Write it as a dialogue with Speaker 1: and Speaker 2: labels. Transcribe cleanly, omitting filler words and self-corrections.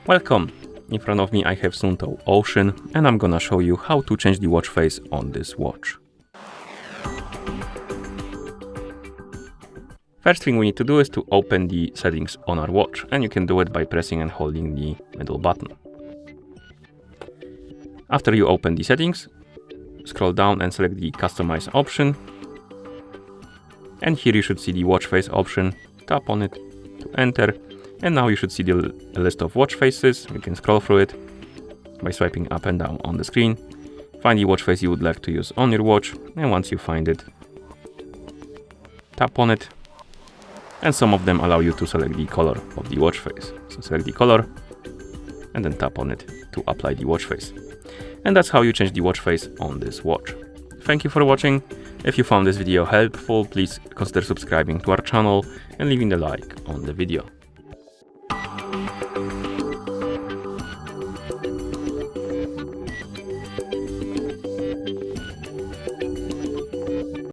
Speaker 1: Welcome! In front of me I have Suunto Ocean and I'm gonna show you how to change the watch face on this watch. First thing we need to do is to open the settings on our watch, and you can do it by pressing and holding the middle button. After you open the settings, scroll down and select the customize option. And here you should see the watch face option. Tap on it to enter. And now you should see the list of watch faces. You can scroll through it by swiping up and down on the screen. Find the watch face you would like to use on your watch. And once you find it, tap on it. And some of them allow you to select the color of the watch face. So select the color and then tap on it to apply the watch face. And that's how you change the watch face on this watch. Thank you for watching. If you found this video helpful, please consider subscribing to our channel and leaving a like on the video.